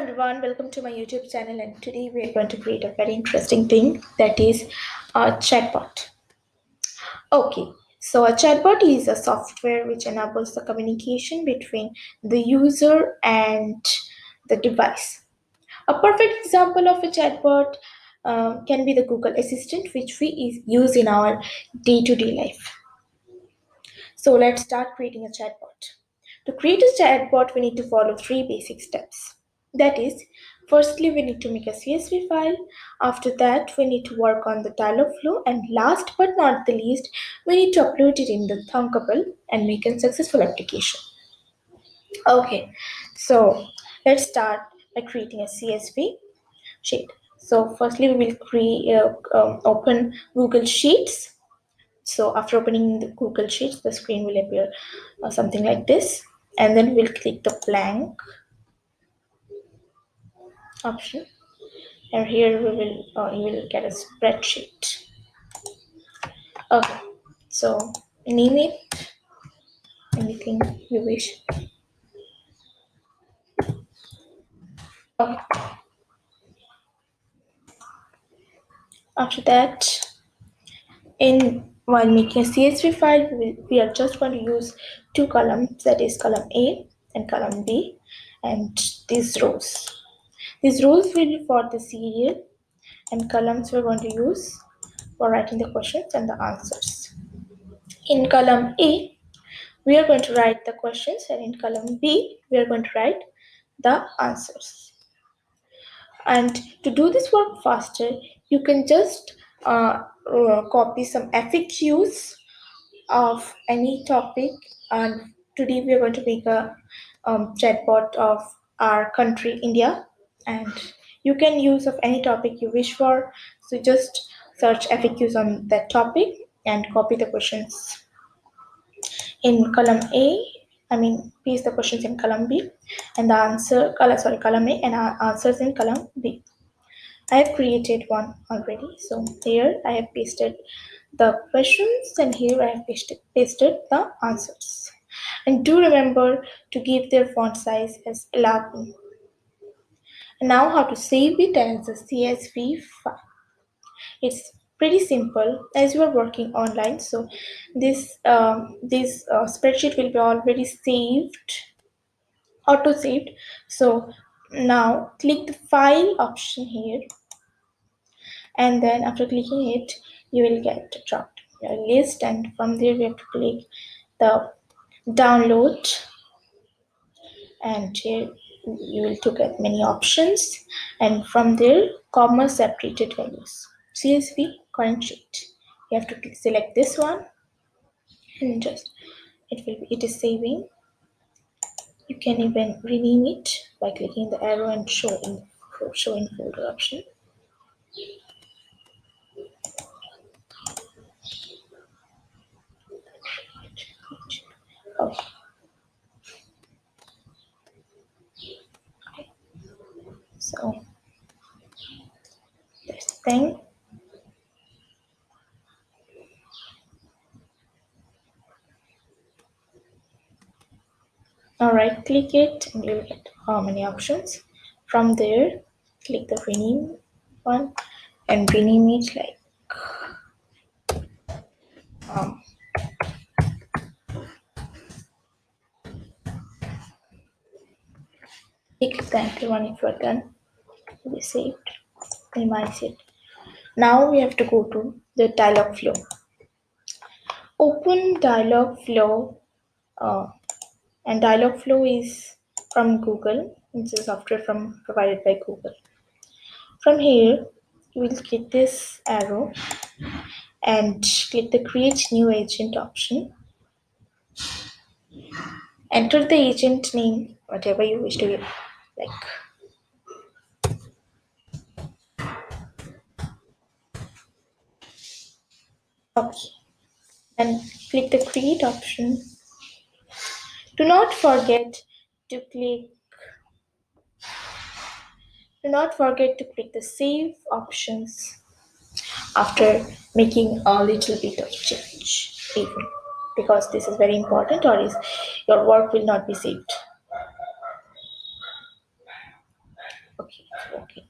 everyone, welcome to my YouTube channel, and today we are going to create a very interesting thing, that is a chatbot. Okay, so a chatbot is a software which enables the communication between the user and the device. A perfect example of a chatbot can be the Google Assistant, which we use in our day-to-day life. So let's start creating a chatbot. To create a chatbot, we need to follow 3 basic steps. That is, firstly, we need to make a CSV file. After that, we need to work on the dialog flow. And last but not the least, we need to upload it in the Thunkable and make a successful application. Okay, so let's start by creating a CSV sheet. So firstly, we will open Google Sheets. So after opening the Google Sheets, the screen will appear something like this. And then we'll click the blank option. And here we will you will get a spreadsheet. Okay, so name it anything you wish. Okay. After that, while making a CSV file, we are just going to use 2 columns, that is column A and column B, and these rows. These rows will be for the serial, and columns we're going to use for writing the questions and the answers. In column A, we are going to write the questions, and in column B, we are going to write the answers. And to do this work faster, you can just copy some FAQs of any topic. And today we are going to make a chatbot of our country, India, and you can use of any topic you wish for. So just search FAQs on that topic and copy the questions in column A. Paste the questions in column B and the column A, and our answers in column B. I have created one already. So here I have pasted the questions, and here I have pasted the answers. And do remember to give their font size as 11. And now how to save it as a CSV file. It's pretty simple as you are working online. So this spreadsheet will be already saved, auto saved. So now click the file option here, and then after clicking it, you will get dropped a list, and from there we have to click the download, and here you will get many options, and from there comma separated values, CSV current sheet. You have to select this one, and just it is saving. You can even rename it by clicking the arrow and show in folder option. Okay. So that's the thing. Now right click it, and you'll get how many options. From there, click the rename one and rename it like click the empty one if you're done. It is saved. Minimize it. Now we have to go to the dialog flow. Open dialog flow, and dialog flow is from Google. It's a software provided by Google. From here, you will click this arrow and click the create new agent option. Enter the agent name, whatever you wish to give, okay, and click the create option. Do not forget to click the save options after making a little bit of change, even, because this is very important, or else your work will not be saved. okay.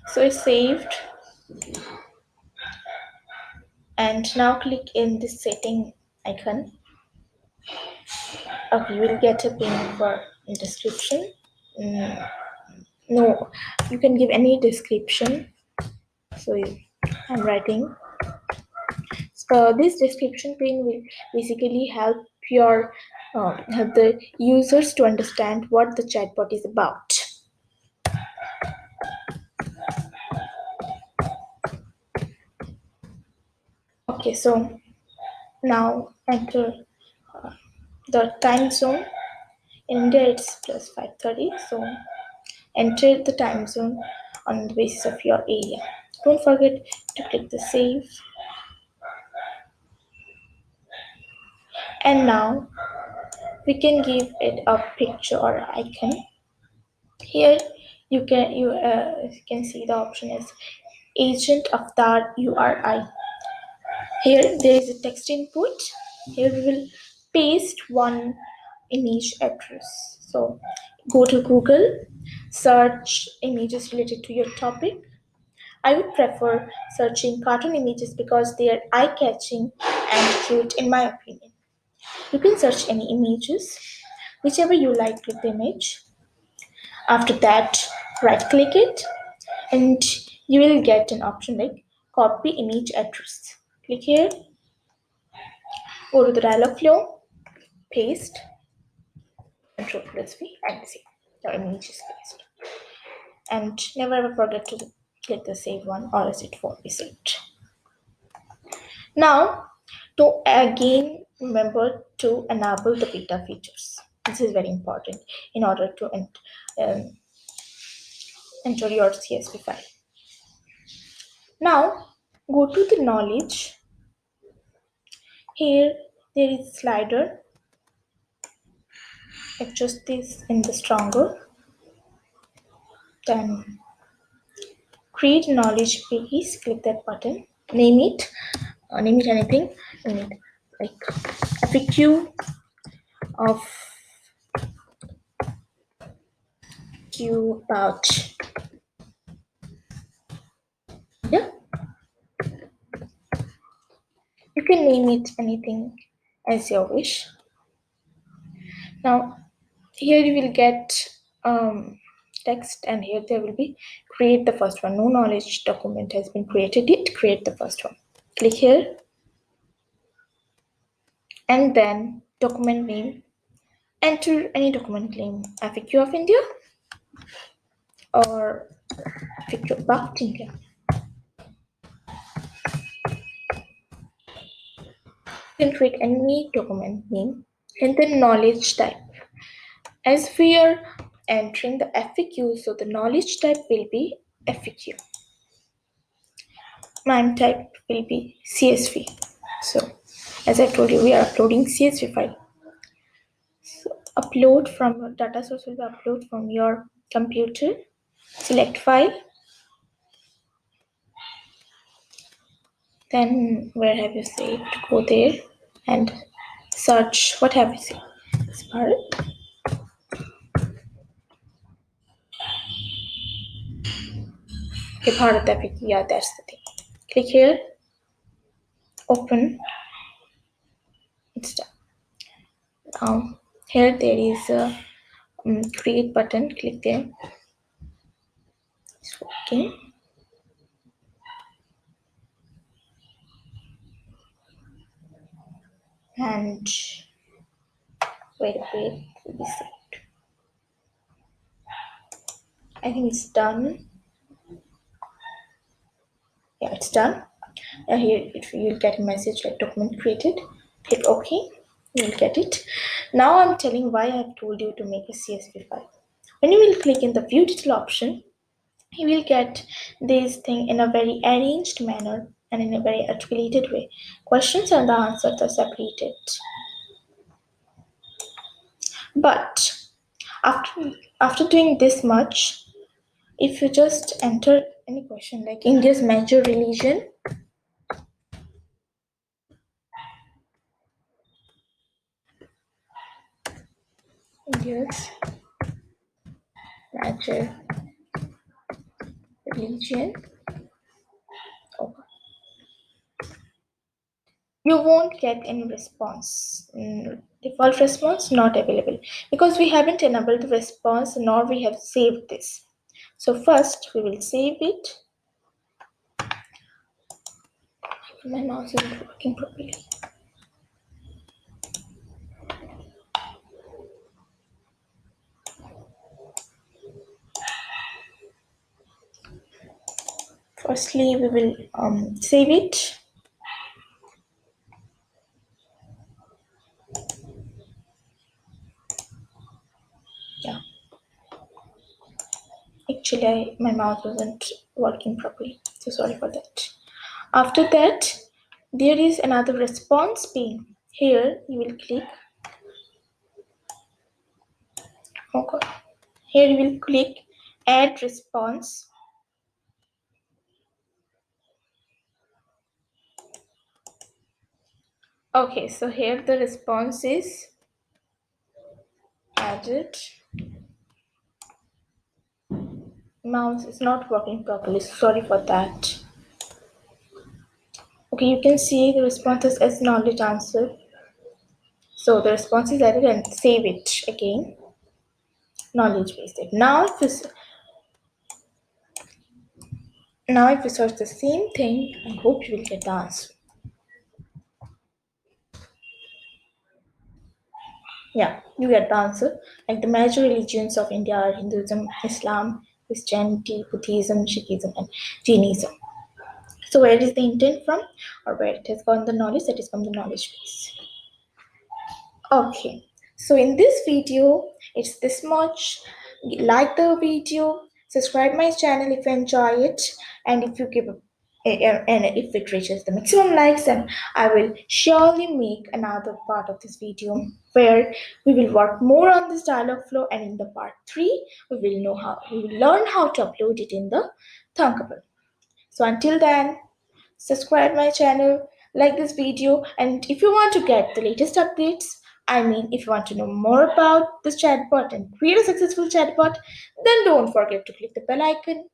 So it's saved, and now click in the setting icon. Okay, you will get a pin for description. No, you can give any description. So I'm writing. So this description pin will basically help help the users to understand what the chatbot is about. Okay, so now enter the time zone. In India it's plus 5:30, so enter the time zone on the basis of your area. Don't forget to click the save. And now we can give it a picture or icon. Here you can see the option is Agent Avatar URI. Here there is a text input. Here we will paste one image address. So go to Google, search images related to your topic. I would prefer searching cartoon images because they are eye-catching and cute in my opinion. You can search any images, whichever you like with the image. After that, right-click it and you will get an option like copy image address. Click here, go to the dialog flow, paste, control plus V and save. Your image is pasted. And never ever forget to click the save one or else it won't be saved. Now, to again remember to enable the beta features. This is very important in order to enter your CSV file. Now, go to the knowledge. Here there is a slider. Adjust this in the stronger. Then create knowledge base. Click that button. Name it. Name it anything. Name it like FAQ of Q about. Yeah. You can name it anything as you wish. Now here you will get text and here there will be create the first one. No knowledge document has been created yet. Create the first one. Click here and then document name. Enter any document name. FAQ of India or FAQ about India. You can create any document name and then knowledge type. As we are entering the FAQ, so the knowledge type will be FAQ. Name type will be CSV. So as I told you, we are uploading CSV file. So upload from data source will be upload from your computer. Select file. Then where have you saved? Go there and search what have you saved. Spark. Okay, part of the FAQ. Yeah, that's the thing. Click here. Open. It's done. Here there is a create button. Click there. It's working. And wait, it will be saved. I think it's done. Yeah, it's done. Here you'll get a message like document created. Click OK. You'll get it. Now I'm telling why I've told you to make a CSV file. When you will click in the view detail option, you will get this thing in a very arranged manner and in a very articulated way. Questions and the answers are separated. But after doing this much, if you just enter any question like India's major religion, India's major religion. Oh, you won't get any response. Default response not available because we haven't enabled the response nor we have saved this. So first we will save it. My mouse isn't working properly. Firstly, we will save it. Yeah. Actually, my mouse wasn't working properly. So sorry for that. After that, there is another response pane. Here, you will click. Oh God. Here, you will click Add Response. Okay, so here the response is added. Mouse is not working properly. Sorry for that. Okay, you can see the response is as knowledge answer. So the response is added and save it again. Knowledge base. Now if we search the same thing, I hope you will get the answer. Yeah, you get the answer. Like the major religions of India are Hinduism, Islam, Christianity, Buddhism, Sikhism, and Jainism. So where is the intent from, or where it has gone the knowledge? That is from the knowledge base. Okay, so in this video, it's this much. Like the video, subscribe my channel if you enjoy it, and if you give and if it reaches the maximum likes, then I will surely make another part of this video where we will work more on this dialog flow, and in the part 3 we will learn how to upload it in the Thunkable. So until then, subscribe my channel, like this video, and if you want to get the latest updates, if you want to know more about this chatbot and create a successful chatbot, then don't forget to click the bell icon